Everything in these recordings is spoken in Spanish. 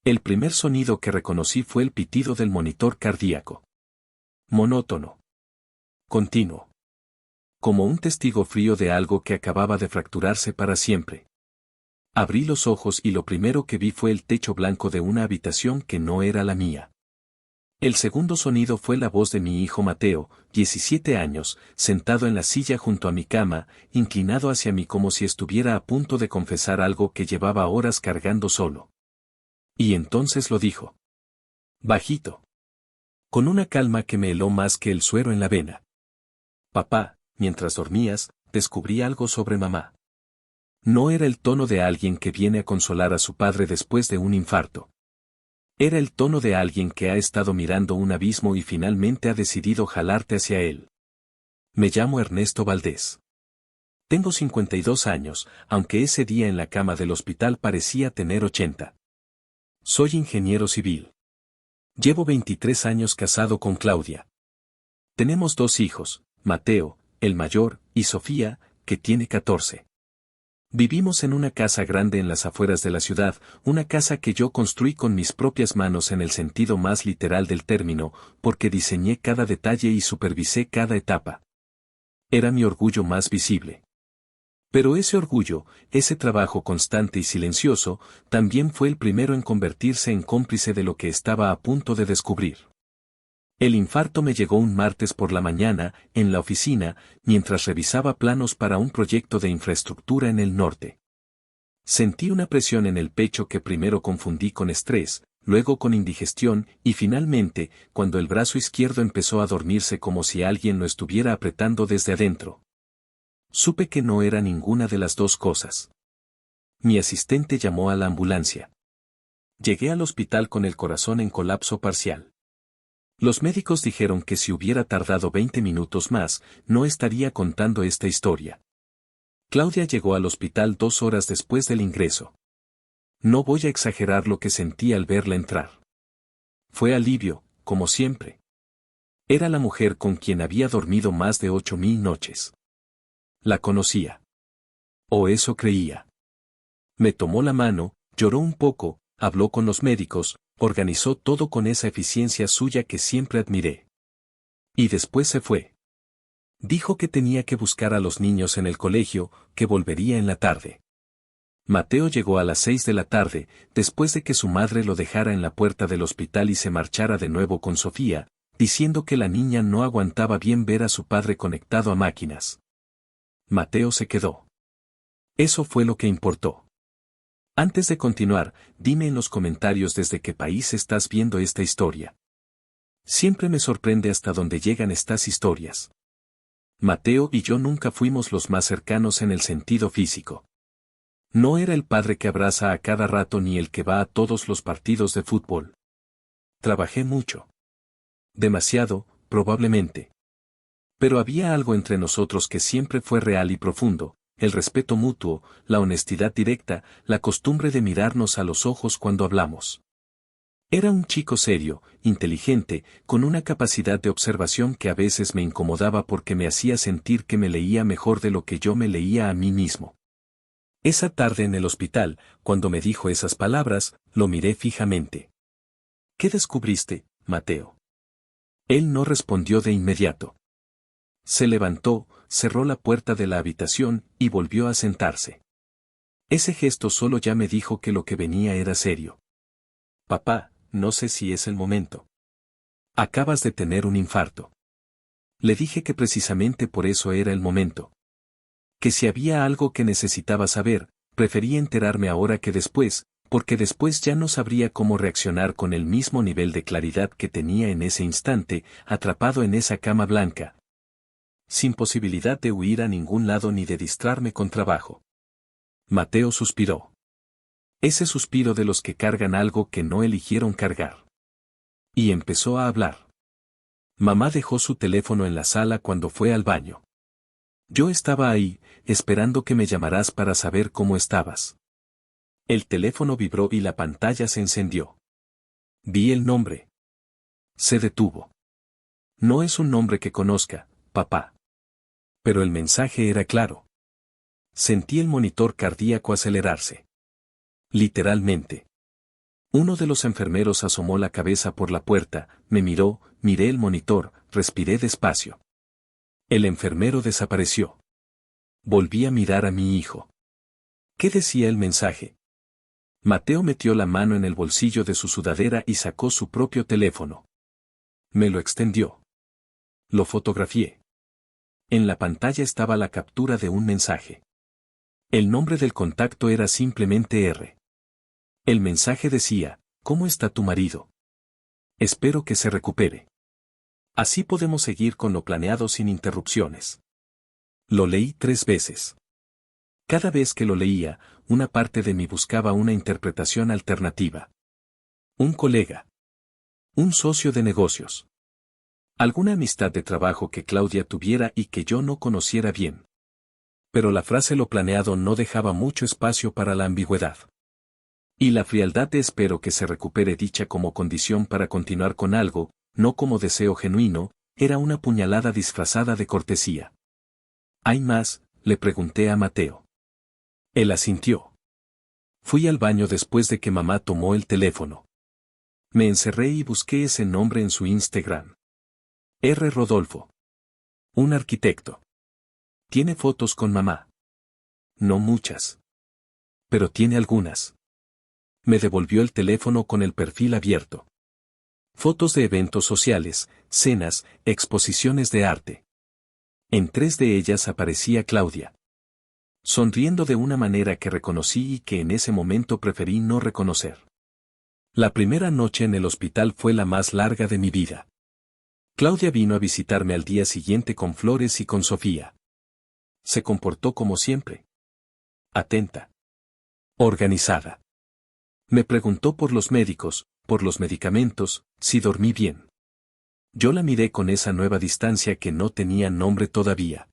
El primer sonido que reconocí fue el pitido del monitor cardíaco. Monótono. Continuo. Como un testigo frío de algo que acababa de fracturarse para siempre. Abrí los ojos y lo primero que vi fue el techo blanco de una habitación que no era la mía. El segundo sonido fue la voz de mi hijo Mateo, 17 años, sentado en la silla junto a mi cama, inclinado hacia mí como si estuviera a punto de confesar algo que llevaba horas cargando solo. Y entonces lo dijo. Bajito. Con una calma que me heló más que el suero en la vena. Papá, mientras dormías, descubrí algo sobre mamá. No era el tono de alguien que viene a consolar a su padre después de un infarto. Era el tono de alguien que ha estado mirando un abismo y finalmente ha decidido jalarte hacia él. Me llamo Ernesto Valdés. Tengo 52 años, aunque ese día en la cama del hospital parecía tener 80. Soy ingeniero civil. Llevo 23 años casado con Claudia. Tenemos 2 hijos, Mateo, el mayor, y Sofía, que tiene 14. Vivimos en una casa grande en las afueras de la ciudad, una casa que yo construí con mis propias manos en el sentido más literal del término, porque diseñé cada detalle y supervisé cada etapa. Era mi orgullo más visible. Pero ese orgullo, ese trabajo constante y silencioso, también fue el primero en convertirse en cómplice de lo que estaba a punto de descubrir. El infarto me llegó un martes por la mañana, en la oficina, mientras revisaba planos para un proyecto de infraestructura en el norte. Sentí una presión en el pecho que primero confundí con estrés, luego con indigestión, y finalmente, cuando el brazo izquierdo empezó a dormirse como si alguien lo estuviera apretando desde adentro. Supe que no era ninguna de las dos cosas. Mi asistente llamó a la ambulancia. Llegué al hospital con el corazón en colapso parcial. Los médicos dijeron que si hubiera tardado 20 minutos más, no estaría contando esta historia. Claudia llegó al hospital 2 horas después del ingreso. No voy a exagerar lo que sentí al verla entrar. Fue alivio, como siempre. Era la mujer con quien había dormido más de 8,000 noches. La conocía. O eso creía. Me tomó la mano, lloró un poco, habló con los médicos, organizó todo con esa eficiencia suya que siempre admiré. Y después se fue. Dijo que tenía que buscar a los niños en el colegio, que volvería en la tarde. Mateo llegó a las 6 de la tarde, después de que su madre lo dejara en la puerta del hospital y se marchara de nuevo con Sofía, diciendo que la niña no aguantaba bien ver a su padre conectado a máquinas. Mateo se quedó. Eso fue lo que importó. Antes de continuar, dime en los comentarios desde qué país estás viendo esta historia. Siempre me sorprende hasta dónde llegan estas historias. Mateo y yo nunca fuimos los más cercanos en el sentido físico. No era el padre que abraza a cada rato ni el que va a todos los partidos de fútbol. Trabajé mucho. Demasiado, probablemente. Pero había algo entre nosotros que siempre fue real y profundo. El respeto mutuo, la honestidad directa, la costumbre de mirarnos a los ojos cuando hablamos. Era un chico serio, inteligente, con una capacidad de observación que a veces me incomodaba porque me hacía sentir que me leía mejor de lo que yo me leía a mí mismo. Esa tarde en el hospital, cuando me dijo esas palabras, lo miré fijamente. ¿Qué descubriste, Mateo? Él no respondió de inmediato. Se levantó, cerró la puerta de la habitación y volvió a sentarse. Ese gesto solo ya me dijo que lo que venía era serio. Papá, no sé si es el momento. Acabas de tener un infarto. Le dije que precisamente por eso era el momento. Que si había algo que necesitaba saber, prefería enterarme ahora que después, porque después ya no sabría cómo reaccionar con el mismo nivel de claridad que tenía en ese instante, atrapado en esa cama blanca. Sin posibilidad de huir a ningún lado ni de distraerme con trabajo. Mateo suspiró. Ese suspiro de los que cargan algo que no eligieron cargar. Y empezó a hablar. Mamá dejó su teléfono en la sala cuando fue al baño. Yo estaba ahí, esperando que me llamaras para saber cómo estabas. El teléfono vibró y la pantalla se encendió. Vi el nombre. Se detuvo. No es un nombre que conozca, papá. Pero el mensaje era claro. Sentí el monitor cardíaco acelerarse. Literalmente. Uno de los enfermeros asomó la cabeza por la puerta, me miró, miré el monitor, respiré despacio. El enfermero desapareció. Volví a mirar a mi hijo. ¿Qué decía el mensaje? Mateo metió la mano en el bolsillo de su sudadera y sacó su propio teléfono. Me lo extendió. Lo fotografié. En la pantalla estaba la captura de un mensaje. El nombre del contacto era simplemente R. El mensaje decía, ¿cómo está tu marido? Espero que se recupere. Así podemos seguir con lo planeado sin interrupciones. Lo leí 3 veces. Cada vez que lo leía, una parte de mí buscaba una interpretación alternativa. Un colega. Un socio de negocios. Alguna amistad de trabajo que Claudia tuviera y que yo no conociera bien. Pero la frase lo planeado no dejaba mucho espacio para la ambigüedad. Y la frialdad de espero que se recupere dicha como condición para continuar con algo, no como deseo genuino, era una puñalada disfrazada de cortesía. ¿Hay más?, le pregunté a Mateo. Él asintió. Fui al baño después de que mamá tomó el teléfono. Me encerré y busqué ese nombre en su Instagram. R. Rodolfo. Un arquitecto. Tiene fotos con mamá. No muchas. Pero tiene algunas. Me devolvió el teléfono con el perfil abierto. Fotos de eventos sociales, cenas, exposiciones de arte. En 3 de ellas aparecía Claudia. Sonriendo de una manera que reconocí y que en ese momento preferí no reconocer. La primera noche en el hospital fue la más larga de mi vida. Claudia vino a visitarme al día siguiente con flores y con Sofía. Se comportó como siempre. Atenta. Organizada. Me preguntó por los médicos, por los medicamentos, si dormí bien. Yo la miré con esa nueva distancia que no tenía nombre todavía.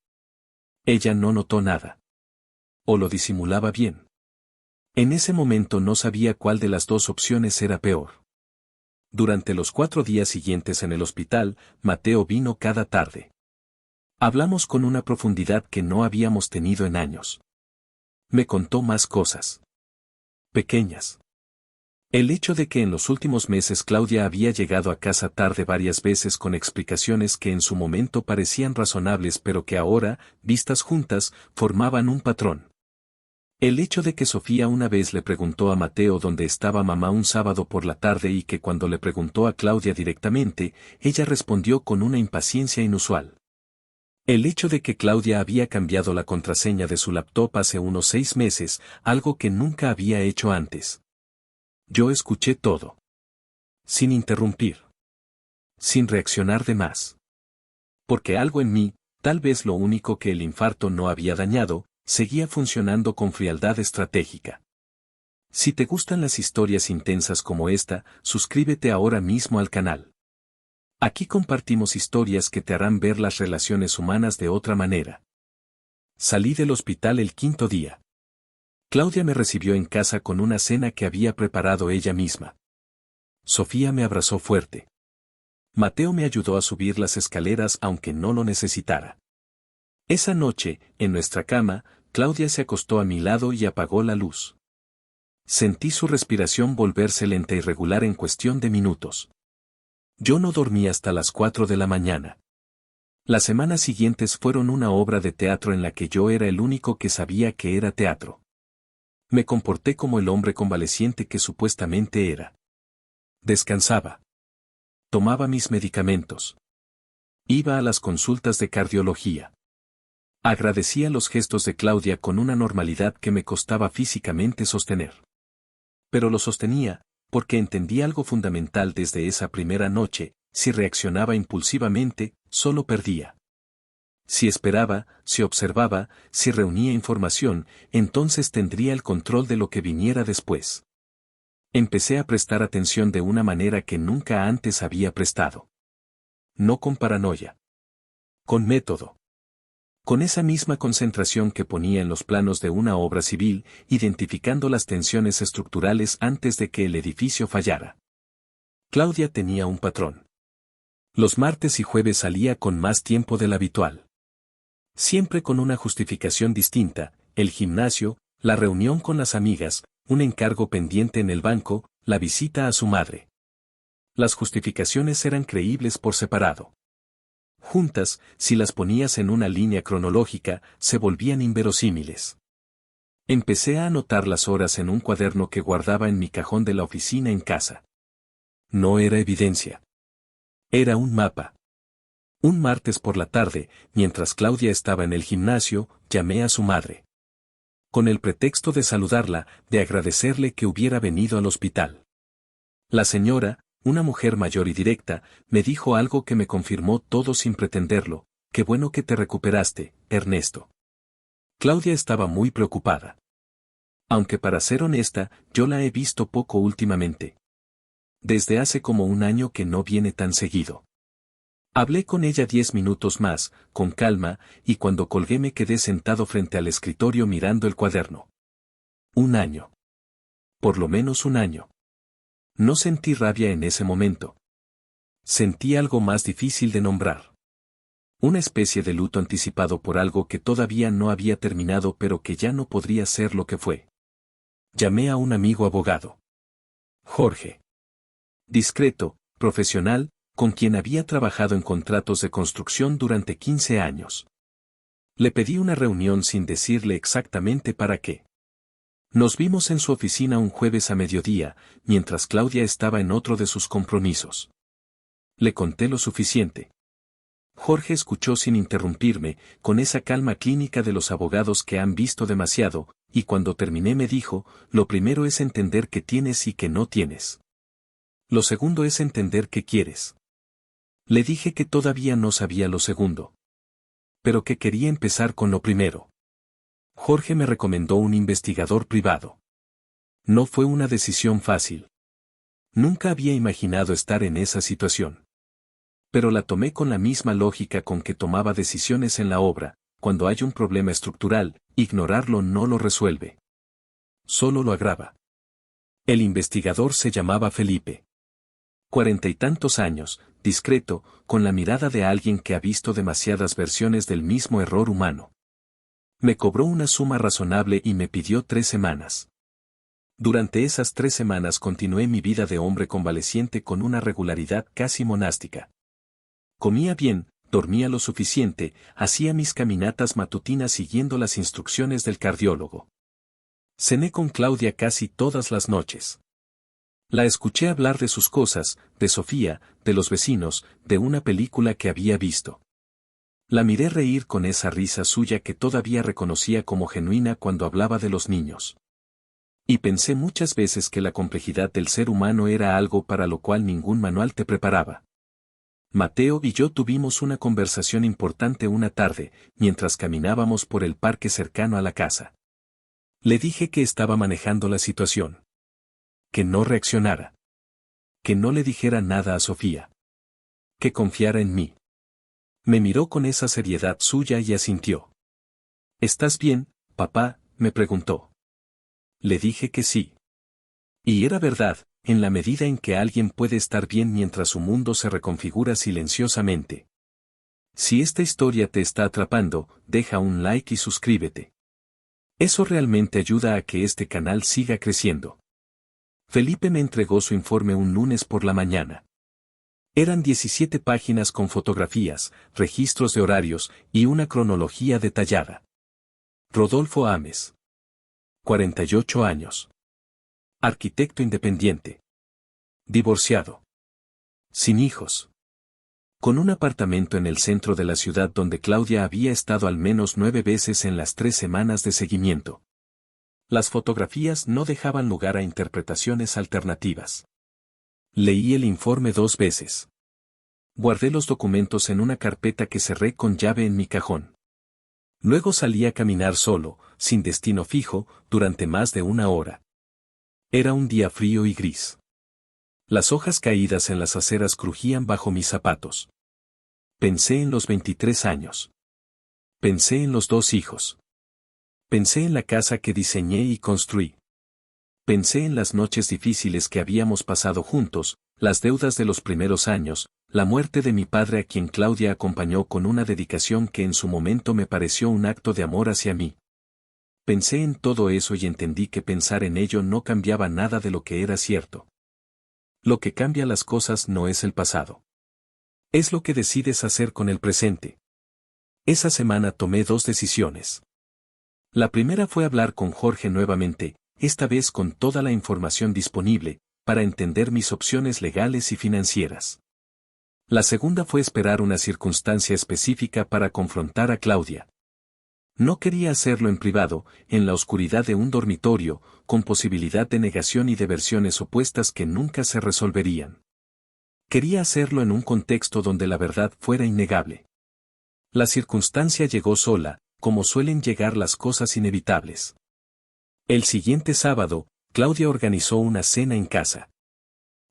Ella no notó nada. O lo disimulaba bien. En ese momento no sabía cuál de las 2 opciones era peor. Durante los 4 días siguientes en el hospital, Mateo vino cada tarde. Hablamos con una profundidad que no habíamos tenido en años. Me contó más cosas. Pequeñas. El hecho de que en los últimos meses Claudia había llegado a casa tarde varias veces con explicaciones que en su momento parecían razonables pero que ahora, vistas juntas, formaban un patrón. El hecho de que Sofía una vez le preguntó a Mateo dónde estaba mamá un sábado por la tarde y que cuando le preguntó a Claudia directamente, ella respondió con una impaciencia inusual. El hecho de que Claudia había cambiado la contraseña de su laptop hace unos 6 meses, algo que nunca había hecho antes. Yo escuché todo. Sin interrumpir. Sin reaccionar de más. Porque algo en mí, tal vez lo único que el infarto no había dañado, seguía funcionando con frialdad estratégica. Si te gustan las historias intensas como esta, suscríbete ahora mismo al canal. Aquí compartimos historias que te harán ver las relaciones humanas de otra manera. Salí del hospital el 5.º día. Claudia me recibió en casa con una cena que había preparado ella misma. Sofía me abrazó fuerte. Mateo me ayudó a subir las escaleras aunque no lo necesitara. Esa noche, en nuestra cama, Claudia se acostó a mi lado y apagó la luz. Sentí su respiración volverse lenta y regular en cuestión de minutos. Yo no dormí hasta las 4 de la mañana. Las semanas siguientes fueron una obra de teatro en la que yo era el único que sabía que era teatro. Me comporté como el hombre convaleciente que supuestamente era. Descansaba. Tomaba mis medicamentos. Iba a las consultas de cardiología. Agradecía los gestos de Claudia con una normalidad que me costaba físicamente sostener. Pero lo sostenía, porque entendí algo fundamental desde esa primera noche: si reaccionaba impulsivamente, solo perdía. Si esperaba, si observaba, si reunía información, entonces tendría el control de lo que viniera después. Empecé a prestar atención de una manera que nunca antes había prestado. No con paranoia. Con método. Con esa misma concentración que ponía en los planos de una obra civil, identificando las tensiones estructurales antes de que el edificio fallara. Claudia tenía un patrón. Los martes y jueves salía con más tiempo del habitual. Siempre con una justificación distinta: el gimnasio, la reunión con las amigas, un encargo pendiente en el banco, La visita a su madre. Las justificaciones eran creíbles por separado. Juntas, si las ponías en una línea cronológica, se volvían inverosímiles. Empecé a anotar las horas en un cuaderno que guardaba en mi cajón de la oficina en casa. No era evidencia. Era un mapa. Un martes por la tarde, mientras Claudia estaba en el gimnasio, llamé a su madre. Con el pretexto de saludarla, de agradecerle que hubiera venido al hospital. La señora, una mujer mayor y directa, me dijo algo que me confirmó todo sin pretenderlo: qué bueno que te recuperaste, Ernesto. Claudia estaba muy preocupada. Aunque para ser honesta, yo la he visto poco últimamente. Desde hace como un año que no viene tan seguido. Hablé con ella 10 minutos más, con calma, y cuando colgué me quedé sentado frente al escritorio mirando el cuaderno. Un año. Por lo menos un año. No sentí rabia en ese momento. Sentí algo más difícil de nombrar. Una especie de luto anticipado por algo que todavía no había terminado pero que ya no podría ser lo que fue. Llamé a un amigo abogado. Jorge. Discreto, profesional, con quien había trabajado en contratos de construcción durante 15 años. Le pedí una reunión sin decirle exactamente para qué. Nos vimos en su oficina un jueves a mediodía, mientras Claudia estaba en otro de sus compromisos. Le conté lo suficiente. Jorge escuchó sin interrumpirme, con esa calma clínica de los abogados que han visto demasiado, y cuando terminé me dijo: lo primero es entender qué tienes y qué no tienes. Lo segundo es entender qué quieres. Le dije que todavía no sabía lo segundo. Pero que quería empezar con lo primero. Jorge me recomendó un investigador privado. No fue una decisión fácil. Nunca había imaginado estar en esa situación. Pero la tomé con la misma lógica con que tomaba decisiones en la obra: cuando hay un problema estructural, ignorarlo no lo resuelve. Solo lo agrava. El investigador se llamaba Felipe. 40 y tantos años, discreto, con la mirada de alguien que ha visto demasiadas versiones del mismo error humano. Me cobró una suma razonable y me pidió 3 semanas. Durante esas 3 semanas continué mi vida de hombre convaleciente con una regularidad casi monástica. Comía bien, dormía lo suficiente, hacía mis caminatas matutinas siguiendo las instrucciones del cardiólogo. Cené con Claudia casi todas las noches. La escuché hablar de sus cosas, de Sofía, de los vecinos, de una película que había visto. La miré reír con esa risa suya que todavía reconocía como genuina cuando hablaba de los niños. Y pensé muchas veces que la complejidad del ser humano era algo para lo cual ningún manual te preparaba. Mateo y yo tuvimos una conversación importante una tarde, mientras caminábamos por el parque cercano a la casa. Le dije que estaba manejando la situación. Que no reaccionara. Que no le dijera nada a Sofía. Que confiara en mí. Me miró con esa seriedad suya y asintió. ¿Estás bien, papá?, me preguntó. Le dije que sí. Y era verdad, en la medida en que alguien puede estar bien mientras su mundo se reconfigura silenciosamente. Si esta historia te está atrapando, deja un like y suscríbete. Eso realmente ayuda a que este canal siga creciendo. Felipe me entregó su informe un lunes por la mañana. Eran 17 páginas con fotografías, registros de horarios y una cronología detallada. Rodolfo Ames. 48 años. Arquitecto independiente. Divorciado. Sin hijos. Con un apartamento en el centro de la ciudad donde Claudia había estado al menos 9 veces en las 3 semanas de seguimiento. Las fotografías no dejaban lugar a interpretaciones alternativas. Leí el informe 2 veces. Guardé los documentos en una carpeta que cerré con llave en mi cajón. Luego salí a caminar solo, sin destino fijo, durante más de 1 hora. Era un día frío y gris. Las hojas caídas en las aceras crujían bajo mis zapatos. Pensé en los 23 años. Pensé en los 2 hijos. Pensé en la casa que diseñé y construí. Pensé en las noches difíciles que habíamos pasado juntos, las deudas de los primeros años, la muerte de mi padre a quien Claudia acompañó con una dedicación que en su momento me pareció un acto de amor hacia mí. Pensé en todo eso y entendí que pensar en ello no cambiaba nada de lo que era cierto. Lo que cambia las cosas no es el pasado. Es lo que decides hacer con el presente. Esa semana tomé dos decisiones. La primera fue hablar con Jorge nuevamente, esta vez con toda la información disponible, para entender mis opciones legales y financieras. La segunda fue esperar una circunstancia específica para confrontar a Claudia. No quería hacerlo en privado, en la oscuridad de un dormitorio, con posibilidad de negación y de versiones opuestas que nunca se resolverían. Quería hacerlo en un contexto donde la verdad fuera innegable. La circunstancia llegó sola, como suelen llegar las cosas inevitables. El siguiente sábado, Claudia organizó una cena en casa.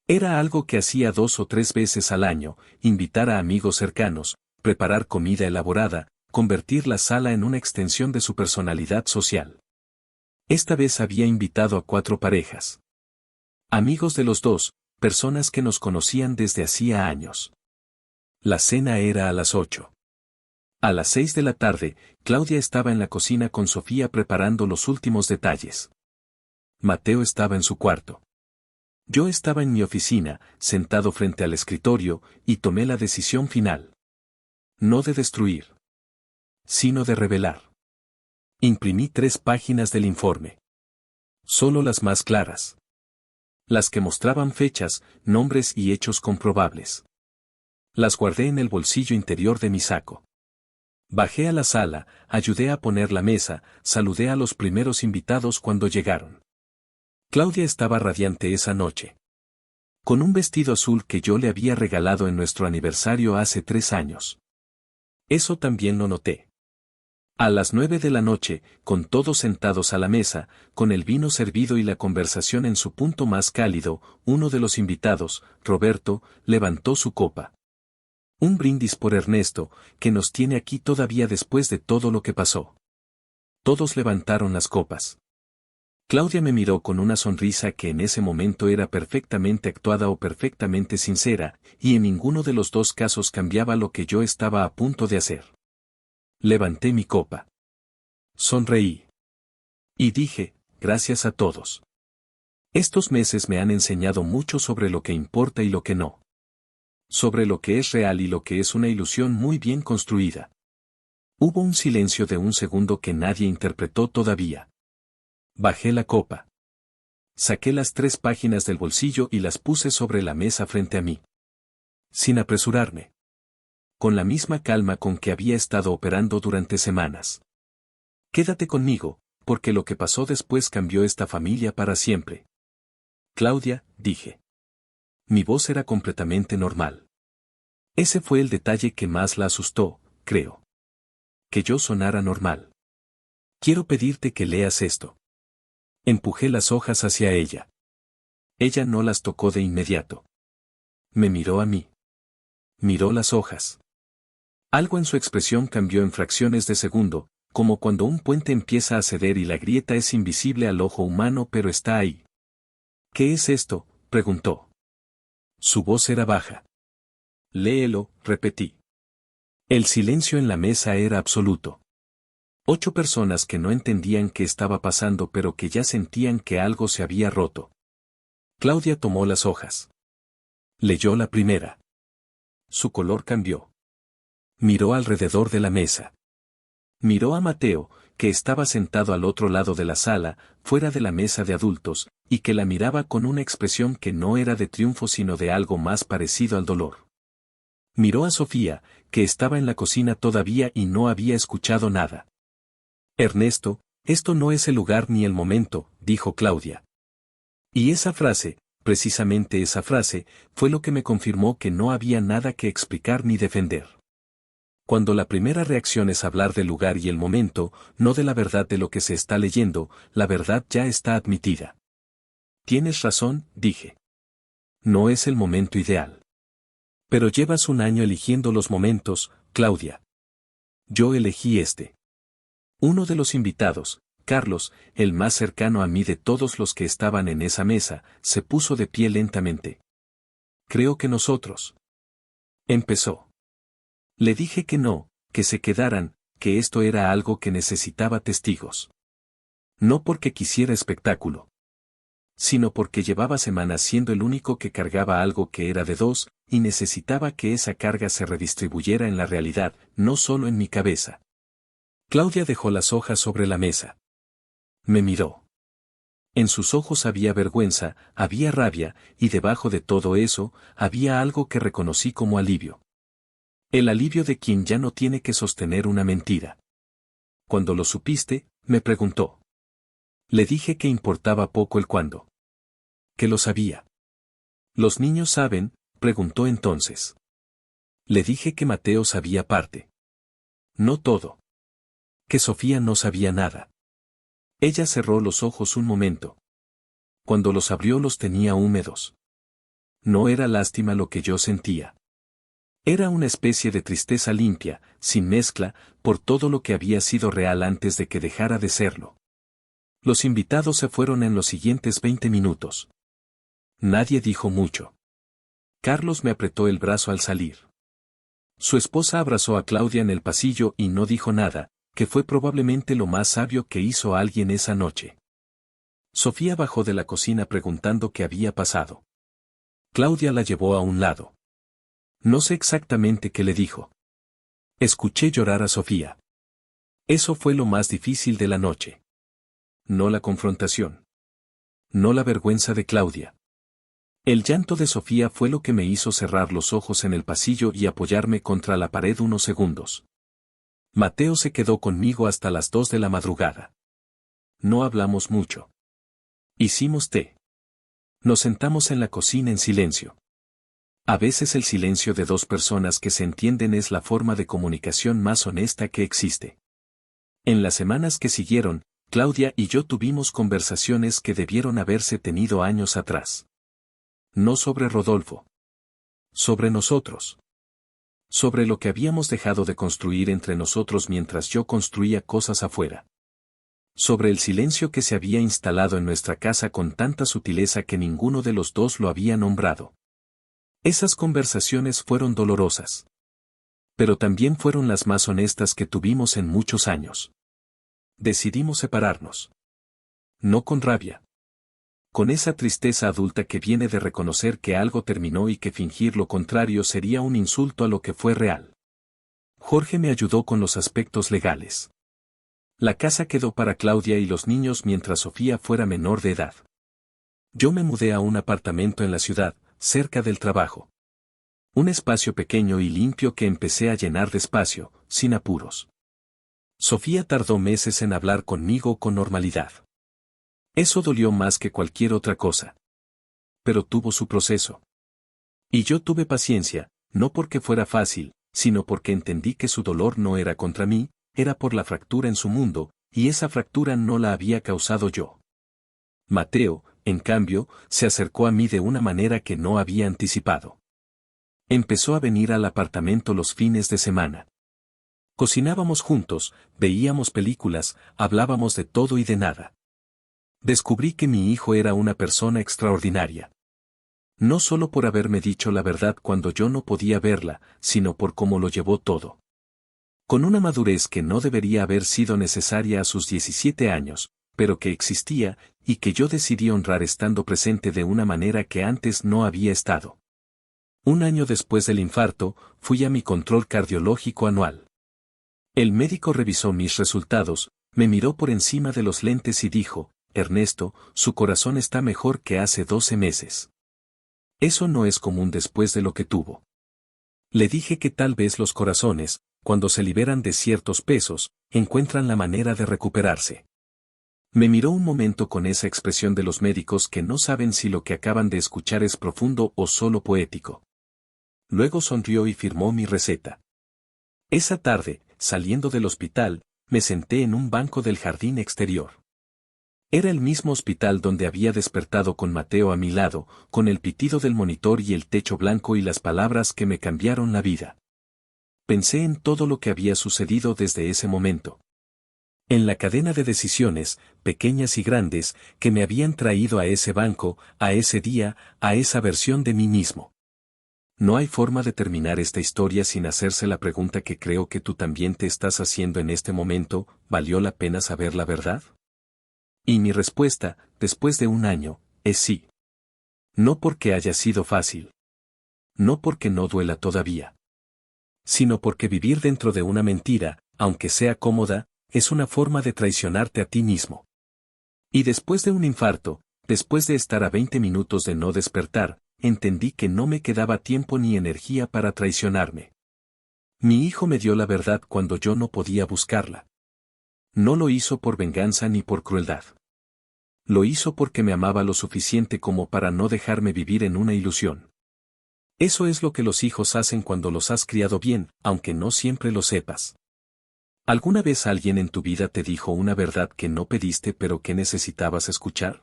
Era algo que hacía 2 o 3 veces al año, invitar a amigos cercanos, preparar comida elaborada, convertir la sala en una extensión de su personalidad social. Esta vez había invitado a 4 parejas. Amigos de los dos, personas que nos conocían desde hacía años. La cena era a las 8. A las 6 de la tarde, Claudia estaba en la cocina con Sofía preparando los últimos detalles. Mateo estaba en su cuarto. Yo estaba en mi oficina, sentado frente al escritorio, y tomé la decisión final. No de destruir, sino de revelar. Imprimí 3 páginas del informe. Solo las más claras. Las que mostraban fechas, nombres y hechos comprobables. Las guardé en el bolsillo interior de mi saco. Bajé a la sala, ayudé a poner la mesa, saludé a los primeros invitados cuando llegaron. Claudia estaba radiante esa noche. Con un vestido azul que yo le había regalado en nuestro aniversario hace 3 años. Eso también lo noté. A las 9 de la noche, con todos sentados a la mesa, con el vino servido y la conversación en su punto más cálido, uno de los invitados, Roberto, levantó su copa. Un brindis por Ernesto, que nos tiene aquí todavía después de todo lo que pasó. Todos levantaron las copas. Claudia me miró con una sonrisa que en ese momento era perfectamente actuada o perfectamente sincera, y en ninguno de los dos casos cambiaba lo que yo estaba a punto de hacer. Levanté mi copa. Sonreí. Y dije, gracias a todos. Estos meses me han enseñado mucho sobre lo que importa y lo que no. Sobre lo que es real y lo que es una ilusión muy bien construida. Hubo un silencio de un segundo que nadie interpretó todavía. Bajé la copa. Saqué las 3 páginas del bolsillo y las puse sobre la mesa frente a mí. Sin apresurarme. Con la misma calma con que había estado operando durante semanas. Quédate conmigo, porque lo que pasó después cambió esta familia para siempre. Claudia, dije. Mi voz era completamente normal. Ese fue el detalle que más la asustó, creo. Que yo sonara normal. Quiero pedirte que leas esto. Empujé las hojas hacia ella. Ella no las tocó de inmediato. Me miró a mí. Miró las hojas. Algo en su expresión cambió en fracciones de segundo, como cuando un puente empieza a ceder y la grieta es invisible al ojo humano pero está ahí. ¿Qué es esto?, preguntó. Su voz era baja. Léelo, repetí. El silencio en la mesa era absoluto. 8 personas que no entendían qué estaba pasando pero que ya sentían que algo se había roto. Claudia tomó las hojas. Leyó la primera. Su color cambió. Miró alrededor de la mesa. Miró a Mateo, que estaba sentado al otro lado de la sala, fuera de la mesa de adultos, y que la miraba con una expresión que no era de triunfo sino de algo más parecido al dolor. Miró a Sofía, que estaba en la cocina todavía y no había escuchado nada. Ernesto, esto no es el lugar ni el momento, dijo Claudia. Y esa frase, precisamente esa frase, fue lo que me confirmó que no había nada que explicar ni defender. Cuando la primera reacción es hablar del lugar y el momento, no de la verdad de lo que se está leyendo, la verdad ya está admitida. Tienes razón, dije. No es el momento ideal. Pero llevas un año eligiendo los momentos, Claudia. Yo elegí este. Uno de los invitados, Carlos, el más cercano a mí de todos los que estaban en esa mesa, se puso de pie lentamente. Creo que nosotros. Empezó. Le dije que no, que se quedaran, que esto era algo que necesitaba testigos. No porque quisiera espectáculo. sino porque llevaba semanas siendo el único que cargaba algo que era de dos, y necesitaba que esa carga se redistribuyera en la realidad, no solo en mi cabeza. Claudia dejó las hojas sobre la mesa. Me miró. En sus ojos había vergüenza, había rabia, y debajo de todo eso, había algo que reconocí como alivio. El alivio de quien ya no tiene que sostener una mentira. Cuando lo supiste, me preguntó. Le dije que importaba poco el cuándo. Que lo sabía. ¿Los niños saben? Preguntó entonces. Le dije que Mateo sabía parte. No todo. Que Sofía no sabía nada. Ella cerró los ojos un momento. Cuando los abrió los tenía húmedos. No era lástima lo que yo sentía. Era una especie de tristeza limpia, sin mezcla, por todo lo que había sido real antes de que dejara de serlo. Los invitados se fueron en los siguientes 20 minutos. Nadie dijo mucho. Carlos me apretó el brazo al salir. Su esposa abrazó a Claudia en el pasillo y no dijo nada, que fue probablemente lo más sabio que hizo alguien esa noche. Sofía bajó de la cocina preguntando qué había pasado. Claudia la llevó a un lado. No sé exactamente qué le dijo. Escuché llorar a Sofía. Eso fue lo más difícil de la noche. No la confrontación. No la vergüenza de Claudia. El llanto de Sofía fue lo que me hizo cerrar los ojos en el pasillo y apoyarme contra la pared unos segundos. Mateo se quedó conmigo hasta las 2 de la madrugada. No hablamos mucho. Hicimos té. Nos sentamos en la cocina en silencio. A veces el silencio de dos personas que se entienden es la forma de comunicación más honesta que existe. En las semanas que siguieron, Claudia y yo tuvimos conversaciones que debieron haberse tenido años atrás. No sobre Rodolfo. Sobre nosotros. Sobre lo que habíamos dejado de construir entre nosotros mientras yo construía cosas afuera. Sobre el silencio que se había instalado en nuestra casa con tanta sutileza que ninguno de los dos lo había nombrado. Esas conversaciones fueron dolorosas. Pero también fueron las más honestas que tuvimos en muchos años. Decidimos separarnos. No con rabia. Con esa tristeza adulta que viene de reconocer que algo terminó y que fingir lo contrario sería un insulto a lo que fue real. Jorge me ayudó con los aspectos legales. La casa quedó para Claudia y los niños mientras Sofía fuera menor de edad. Yo me mudé a un apartamento en la ciudad, cerca del trabajo. Un espacio pequeño y limpio que empecé a llenar despacio, sin apuros. Sofía tardó meses en hablar conmigo con normalidad. Eso dolió más que cualquier otra cosa. Pero tuvo su proceso. Y yo tuve paciencia, no porque fuera fácil, sino porque entendí que su dolor no era contra mí, era por la fractura en su mundo, y esa fractura no la había causado yo. Mateo, en cambio, se acercó a mí de una manera que no había anticipado. Empezó a venir al apartamento los fines de semana. Cocinábamos juntos, veíamos películas, hablábamos de todo y de nada. Descubrí que mi hijo era una persona extraordinaria. No solo por haberme dicho la verdad cuando yo no podía verla, sino por cómo lo llevó todo. Con una madurez que no debería haber sido necesaria a sus 17 años, pero que existía, y que yo decidí honrar estando presente de una manera que antes no había estado. Un año después del infarto, fui a mi control cardiológico anual. El médico revisó mis resultados, me miró por encima de los lentes y dijo, Ernesto, su corazón está mejor que hace 12 meses. Eso no es común después de lo que tuvo. Le dije que tal vez los corazones, cuando se liberan de ciertos pesos, encuentran la manera de recuperarse. Me miró un momento con esa expresión de los médicos que no saben si lo que acaban de escuchar es profundo o solo poético. Luego sonrió y firmó mi receta. Esa tarde, saliendo del hospital, me senté en un banco del jardín exterior. Era el mismo hospital donde había despertado con Mateo a mi lado, con el pitido del monitor y el techo blanco y las palabras que me cambiaron la vida. Pensé en todo lo que había sucedido desde ese momento. En la cadena de decisiones, pequeñas y grandes, que me habían traído a ese banco, a ese día, a esa versión de mí mismo. No hay forma de terminar esta historia sin hacerse la pregunta que creo que tú también te estás haciendo en este momento, ¿valió la pena saber la verdad? Y mi respuesta, después de un año, es sí. No porque haya sido fácil. No porque no duela todavía. Sino porque vivir dentro de una mentira, aunque sea cómoda, es una forma de traicionarte a ti mismo. Y después de un infarto, después de estar a 20 minutos de no despertar, entendí que no me quedaba tiempo ni energía para traicionarme. Mi hijo me dio la verdad cuando yo no podía buscarla. No lo hizo por venganza ni por crueldad. Lo hizo porque me amaba lo suficiente como para no dejarme vivir en una ilusión. Eso es lo que los hijos hacen cuando los has criado bien, aunque no siempre lo sepas. ¿Alguna vez alguien en tu vida te dijo una verdad que no pediste pero que necesitabas escuchar?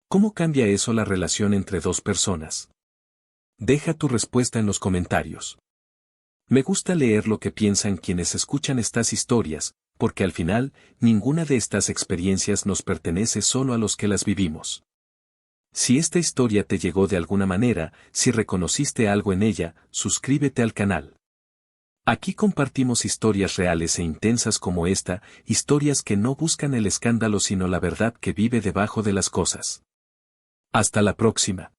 ¿Cómo cambia eso la relación entre dos personas? Deja tu respuesta en los comentarios. Me gusta leer lo que piensan quienes escuchan estas historias, porque al final, ninguna de estas experiencias nos pertenece solo a los que las vivimos. Si esta historia te llegó de alguna manera, si reconociste algo en ella, suscríbete al canal. Aquí compartimos historias reales e intensas como esta, historias que no buscan el escándalo sino la verdad que vive debajo de las cosas. Hasta la próxima.